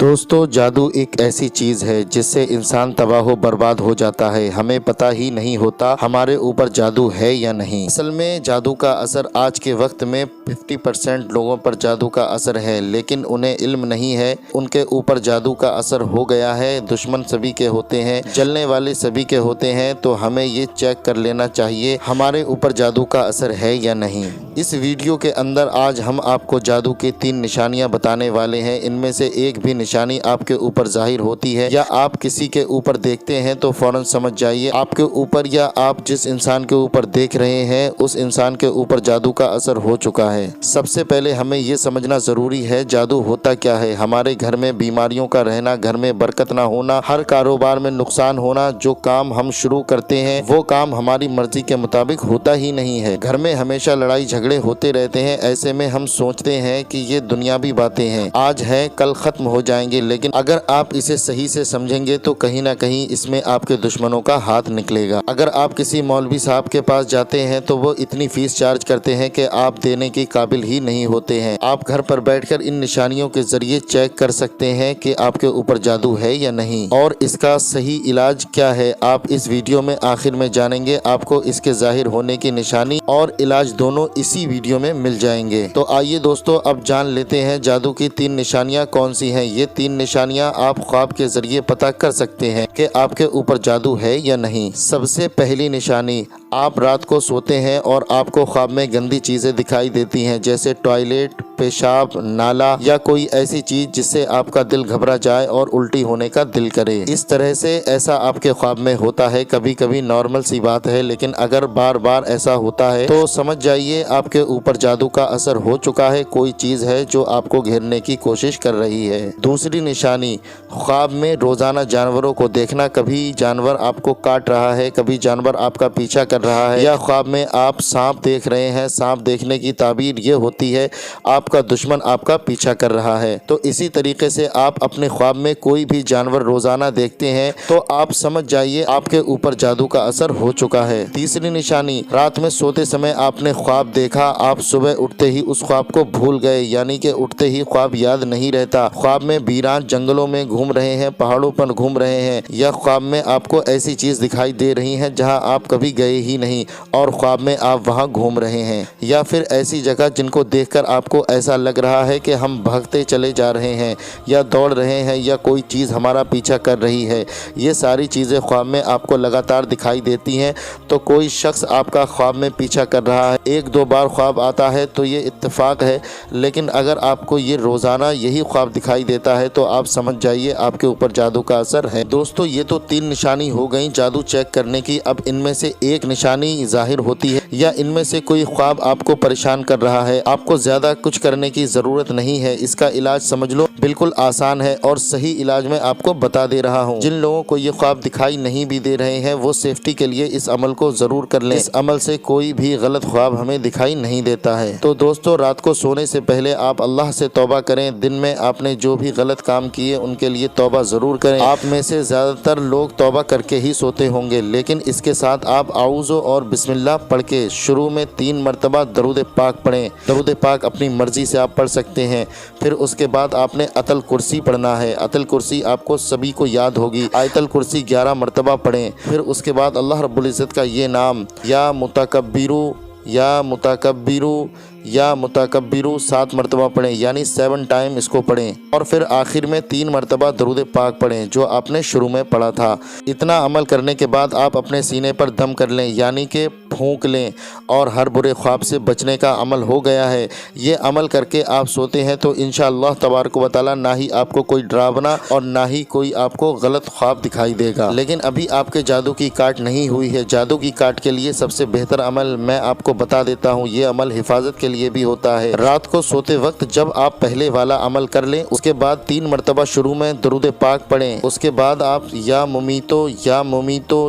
دوستو جادو ایک ایسی چیز ہے جس سے انسان تباہ و برباد ہو جاتا ہے۔ ہمیں پتہ ہی نہیں ہوتا ہمارے اوپر جادو ہے یا نہیں۔ اصل میں جادو کا اثر آج کے وقت میں 50% لوگوں پر جادو کا اثر ہے، لیکن انہیں علم نہیں ہے ان کے اوپر جادو کا اثر ہو گیا ہے۔ دشمن سبھی کے ہوتے ہیں، جلنے والے سبھی کے ہوتے ہیں، تو ہمیں یہ چیک کر لینا چاہیے ہمارے اوپر جادو کا اثر ہے یا نہیں۔ اس ویڈیو کے اندر آج ہم آپ کو جادو کی 3 نشانیاں بتانے والے ہیں۔ ان میں سے ایک بھی نشانی آپ کے اوپر ظاہر ہوتی ہے یا آپ کسی کے اوپر دیکھتے ہیں تو فوراً سمجھ جائیے آپ کے اوپر یا آپ جس انسان کے اوپر دیکھ رہے ہیں اس انسان کے اوپر جادو کا اثر ہو چکا ہے۔ سب سے پہلے ہمیں یہ سمجھنا ضروری ہے جادو ہوتا کیا ہے۔ ہمارے گھر میں بیماریوں کا رہنا، گھر میں برکت نہ ہونا، ہر کاروبار میں نقصان ہونا، جو کام ہم شروع کرتے ہیں وہ کام ہماری مرضی کے مطابق ہوتا ہی نہیں ہے۔ گھر میں ہمیشہ لڑائی جھگڑے ہوتے رہتے ہیں۔ ایسے میں ہم سوچتے ہیں کہ یہ دنیاوی باتیں ہیں، آج ہیں کل ختم ہو جائیں گے، لیکن اگر آپ اسے صحیح سے سمجھیں گے تو کہیں نہ کہیں اس میں آپ کے دشمنوں کا ہاتھ نکلے گا۔ اگر آپ کسی مولوی صاحب کے پاس جاتے ہیں تو وہ اتنی فیس چارج کرتے ہیں کہ آپ دینے کے قابل ہی نہیں ہوتے ہیں۔ آپ گھر پر بیٹھ کر ان نشانیوں کے ذریعے چیک کر سکتے ہیں کہ آپ کے اوپر جادو ہے یا نہیں، اور اس کا صحیح علاج کیا ہے آپ اس ویڈیو میں آخر میں جانیں گے۔ آپ کو اس کے ظاہر ہونے کی نشانی اور علاج دونوں اسی ویڈیو میں مل جائیں گے۔ تو آئیے دوستو اب جان لیتے ہیں جادو کی 3 نشانیاں کون سی ہیں۔ یہ 3 نشانیاں آپ خواب کے ذریعے پتہ کر سکتے ہیں کہ آپ کے اوپر جادو ہے یا نہیں۔ سب سے پہلی نشانی، آپ رات کو سوتے ہیں اور آپ کو خواب میں گندی چیزیں دکھائی دیتی ہیں، جیسے ٹوائلٹ، پیشاب، نالا یا کوئی ایسی چیز جس سے آپ کا دل گھبرا جائے اور الٹی ہونے کا دل کرے۔ اس طرح سے ایسا آپ کے خواب میں ہوتا ہے، کبھی کبھی نارمل سی بات ہے، لیکن اگر بار بار ایسا ہوتا ہے تو سمجھ جائیے آپ کے اوپر جادو کا اثر ہو چکا ہے، کوئی چیز ہے جو آپ کو گھیرنے کی کوشش کر رہی ہے۔ دوسری نشانی، خواب میں روزانہ جانوروں کو دیکھنا، کبھی جانور آپ کو کاٹ رہا ہے، کبھی جانور آپ کا پیچھا کر رہا ہے، یا خواب میں آپ سانپ دیکھ رہے ہیں۔ سانپ دیکھنے کی تعبیر یہ ہوتی ہے آپ کا دشمن آپ کا پیچھا کر رہا ہے۔ تو اسی طریقے سے آپ اپنے خواب میں کوئی بھی جانور روزانہ دیکھتے ہیں تو آپ سمجھ جائیے آپ کے اوپر جادو کا اثر ہو چکا ہے۔ تیسری نشانی، رات میں سوتے سمے آپ نے خواب دیکھا، آپ صبح اٹھتے ہی اس خواب کو بھول گئے، یعنی کہ اٹھتے ہی خواب یاد نہیں رہتا۔ خواب میں ویران جنگلوں میں گھوم رہے ہیں، پہاڑوں پر گھوم رہے ہیں، یا خواب میں آپ کو ایسی چیز دکھائی دے رہی ہے جہاں آپ کبھی گئے ہی نہیں اور خواب میں آپ وہاں گھوم رہے ہیں، یا پھر ایسی جگہ جن کو دیکھ کر آپ کو ایسا لگ رہا ہے کہ ہم بھاگتے چلے جا رہے ہیں یا دوڑ رہے ہیں یا کوئی چیز ہمارا پیچھا کر رہی ہے۔ یہ ساری چیزیں خواب میں آپ کو لگاتار دکھائی دیتی ہیں تو کوئی شخص آپ کا خواب میں پیچھا کر رہا ہے۔ 1-2 بار خواب آتا ہے تو یہ اتفاق ہے، لیکن اگر آپ کو یہ روزانہ یہی خواب دکھائی دیتا ہے تو آپ سمجھ جائیے آپ کے اوپر جادو کا اثر ہے۔ دوستو یہ تو 3 نشانی ہو گئیں جادو چیک کرنے کی۔ اب ان میں سے ایک نشانی ظاہر ہوتی ہے یا ان میں سے کوئی خواب آپ کو پریشان کر رہا ہے، آپ کو زیادہ کچھ کرنے کی ضرورت نہیں ہے، اس کا علاج سمجھ لو بالکل آسان ہے، اور صحیح علاج میں آپ کو بتا دے رہا ہوں۔ جن لوگوں کو یہ خواب دکھائی نہیں بھی دے رہے ہیں وہ سیفٹی کے لیے اس عمل کو ضرور کر لیں۔ اس عمل سے کوئی بھی غلط خواب ہمیں دکھائی نہیں دیتا ہے۔ تو دوستو رات کو سونے سے پہلے آپ اللہ سے توبہ کریں۔ دن میں آپ نے جو بھی غلط کام کیے ان کے لیے توبہ ضرور کریں۔ آپ میں سے زیادہ تر لوگ توبہ کر کے ہی سوتے ہوں گے، لیکن اس کے ساتھ آپ اعوذ اور بسم اللہ پڑھ کے شروع میں 3 مرتبہ درود پاک پڑھیں۔ درود پاک اپنی مرضی سے آپ پڑھ سکتے ہیں۔ پھر اس کے بعد آپ نے آیت الکرسی پڑھنا ہے۔ آیت الکرسی آپ کو سبھی کو یاد ہوگی، آیت الکرسی 11 مرتبہ پڑھیں۔ پھر اس کے بعد اللہ رب العزت کا یہ نام یا متکبرو یا متکبرو یا متکبرو 7 مرتبہ پڑھیں، یعنی 7 ٹائم اس کو پڑھیں، اور پھر آخر میں 3 مرتبہ درود پاک پڑھیں جو آپ نے شروع میں پڑھا تھا۔ اتنا عمل کرنے کے بعد آپ اپنے سینے پر دم کر لیں، یعنی کہ پھونک لیں، اور ہر برے خواب سے بچنے کا عمل ہو گیا ہے۔ یہ عمل کر کے آپ سوتے ہیں تو انشاءاللہ تبارک و تعالی نہ ہی آپ کو کوئی ڈراونا اور نہ ہی کوئی آپ کو غلط خواب دکھائی دے گا۔ لیکن ابھی آپ کے جادو کی کاٹ نہیں ہوئی ہے۔ جادو کی کاٹ کے لیے سب سے بہتر عمل میں آپ کو بتا دیتا ہوں، یہ عمل حفاظت کے لیے بھی ہوتا ہے۔ رات کو سوتے وقت جب آپ پہلے والا عمل کر لیں، اس کے بعد 3 مرتبہ شروع میں درود پاک پڑھیں، اس کے بعد آپ یا ممیتو یا ممیتو